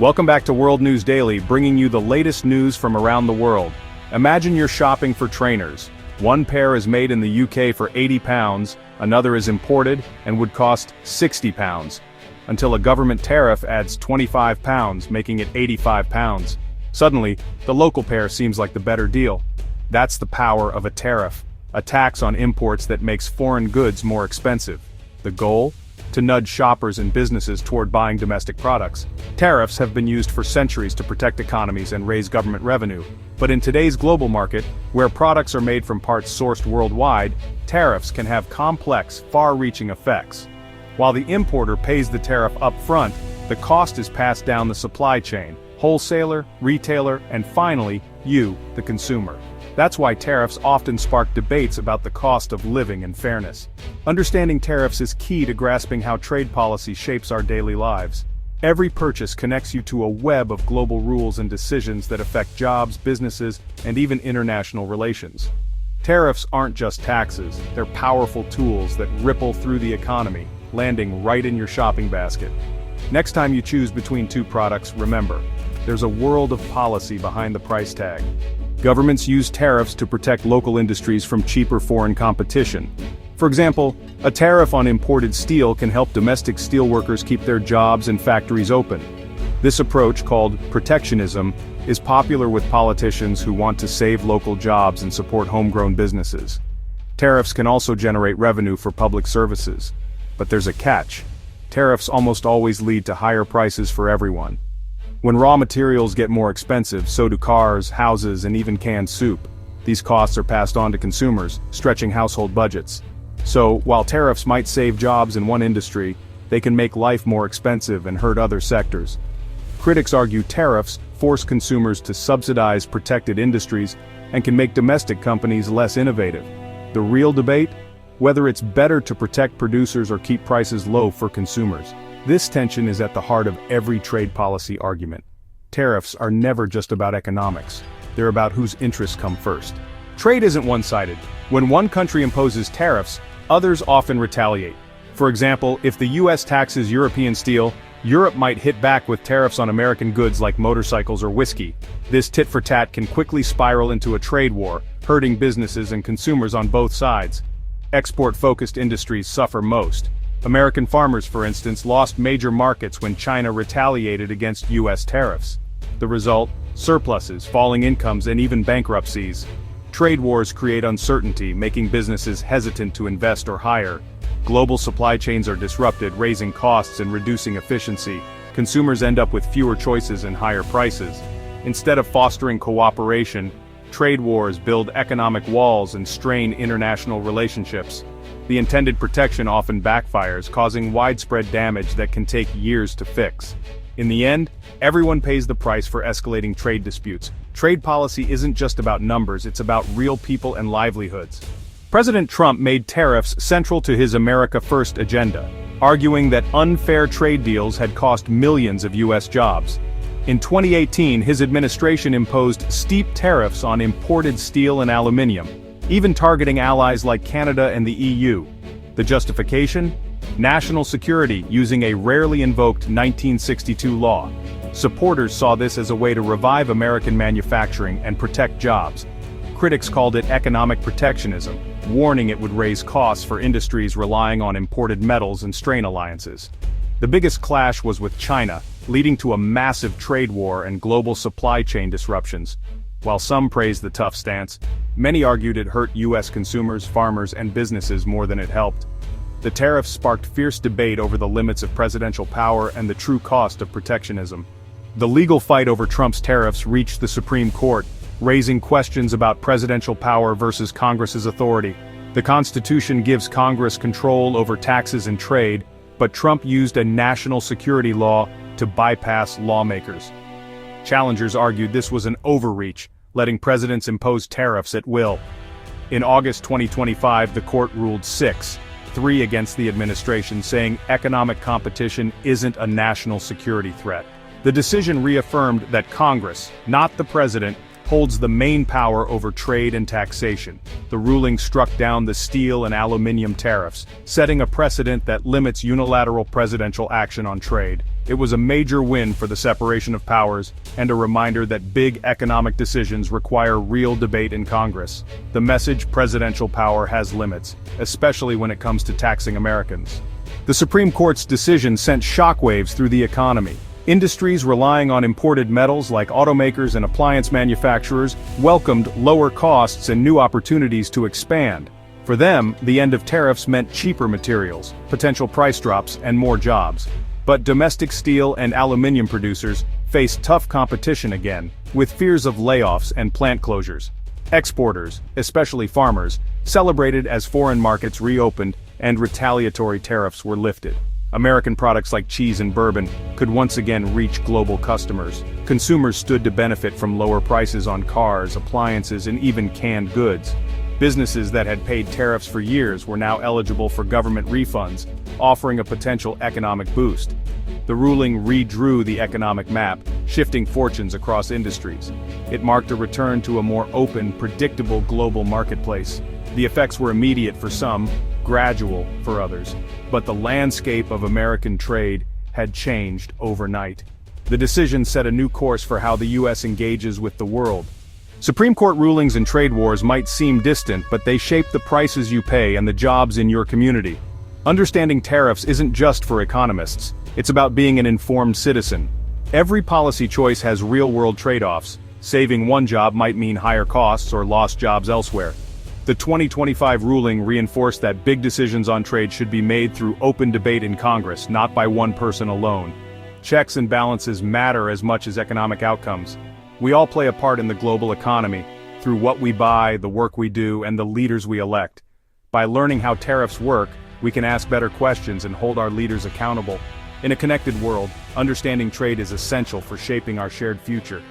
Welcome back to World News Daily, bringing you the latest news from around the world. Imagine you're shopping for trainers. One pair is made in the UK for £80, another is imported and would cost £60, until a government tariff adds £25, making it £85. Suddenly, the local pair seems like the better deal. That's the power of a tariff, a tax on imports that makes foreign goods more expensive. The goal? To nudge shoppers and businesses toward buying domestic products. Tariffs have been used for centuries to protect economies and raise government revenue. But in today's global market, where products are made from parts sourced worldwide, tariffs can have complex, far-reaching effects. While the importer pays the tariff up front, the cost is passed down the supply chain, wholesaler, retailer, and finally, you, the consumer. That's why tariffs often spark debates about the cost of living and fairness. Understanding tariffs is key to grasping how trade policy shapes our daily lives. Every purchase connects you to a web of global rules and decisions that affect jobs, businesses, and even international relations. Tariffs aren't just taxes, they're powerful tools that ripple through the economy, landing right in your shopping basket. Next time you choose between two products, remember, there's a world of policy behind the price tag. Governments use tariffs to protect local industries from cheaper foreign competition. For example, a tariff on imported steel can help domestic steelworkers keep their jobs and factories open. This approach, called protectionism, is popular with politicians who want to save local jobs and support homegrown businesses. Tariffs can also generate revenue for public services. But there's a catch. Tariffs almost always lead to higher prices for everyone. When raw materials get more expensive, so do cars, houses, and even canned soup. These costs are passed on to consumers, stretching household budgets. So, while tariffs might save jobs in one industry, they can make life more expensive and hurt other sectors. Critics argue tariffs force consumers to subsidize protected industries and can make domestic companies less innovative. The real debate? Whether it's better to protect producers or keep prices low for consumers. This tension is at the heart of every trade policy argument. Tariffs are never just about economics. They're about whose interests come first. Trade isn't one-sided. When one country imposes tariffs, others often retaliate. For example, if the US taxes European steel, Europe might hit back with tariffs on American goods like motorcycles or whiskey. This tit-for-tat can quickly spiral into a trade war, hurting businesses and consumers on both sides. Export-focused industries suffer most. American farmers, for instance, lost major markets when China retaliated against US tariffs. The result? Surpluses, falling incomes, and even bankruptcies. Trade wars create uncertainty, making businesses hesitant to invest or hire. Global supply chains are disrupted, raising costs and reducing efficiency. Consumers end up with fewer choices and higher prices. Instead of fostering cooperation, trade wars build economic walls and strain international relationships. The intended protection often backfires, causing widespread damage that can take years to fix. In the end, everyone pays the price for escalating trade disputes. Trade policy isn't just about numbers, it's about real people and livelihoods. President Trump made tariffs central to his America First agenda, arguing that unfair trade deals had cost millions of US jobs. In 2018, his administration imposed steep tariffs on imported steel and aluminum, even targeting allies like Canada and the EU. The justification? National security, using a rarely invoked 1962 law. Supporters saw this as a way to revive American manufacturing and protect jobs. Critics called it economic protectionism, warning it would raise costs for industries relying on imported metals and strain alliances. The biggest clash was with China, leading to a massive trade war and global supply chain disruptions. While some praised the tough stance, many argued it hurt US consumers, farmers, and businesses more than it helped. The tariffs sparked fierce debate over the limits of presidential power and the true cost of protectionism. The legal fight over Trump's tariffs reached the Supreme Court, raising questions about presidential power versus Congress's authority. The Constitution gives Congress control over taxes and trade, but Trump used a national security law to bypass lawmakers. Challengers argued this was an overreach, letting presidents impose tariffs at will. In August 2025, the court ruled 6-3 against the administration, saying economic competition isn't a national security threat. The decision reaffirmed that Congress, not the president, holds the main power over trade and taxation. The ruling struck down the steel and aluminum tariffs, setting a precedent that limits unilateral presidential action on trade. It was a major win for the separation of powers, and a reminder that big economic decisions require real debate in Congress. The message: presidential power has limits, especially when it comes to taxing Americans. The Supreme Court's decision sent shockwaves through the economy. Industries relying on imported metals like automakers and appliance manufacturers welcomed lower costs and new opportunities to expand. For them, the end of tariffs meant cheaper materials, potential price drops, and more jobs. But domestic steel and aluminum producers faced tough competition again, with fears of layoffs and plant closures. Exporters, especially farmers, celebrated as foreign markets reopened and retaliatory tariffs were lifted. American products like cheese and bourbon could once again reach global customers. Consumers stood to benefit from lower prices on cars, appliances, and even canned goods. Businesses that had paid tariffs for years were now eligible for government refunds, offering a potential economic boost. The ruling redrew the economic map, shifting fortunes across industries. It marked a return to a more open, predictable global marketplace. The effects were immediate for some, gradual for others, but the landscape of American trade had changed overnight. The decision set a new course for how the U.S. engages with the world. Supreme Court rulings and trade wars might seem distant, but they shape the prices you pay and the jobs in your community. Understanding tariffs isn't just for economists, it's about being an informed citizen. Every policy choice has real-world trade-offs. Saving one job might mean higher costs or lost jobs elsewhere. The 2025 ruling reinforced that big decisions on trade should be made through open debate in Congress, not by one person alone. Checks and balances matter as much as economic outcomes. We all play a part in the global economy, through what we buy, the work we do, and the leaders we elect. By learning how tariffs work, we can ask better questions and hold our leaders accountable. In a connected world, understanding trade is essential for shaping our shared future.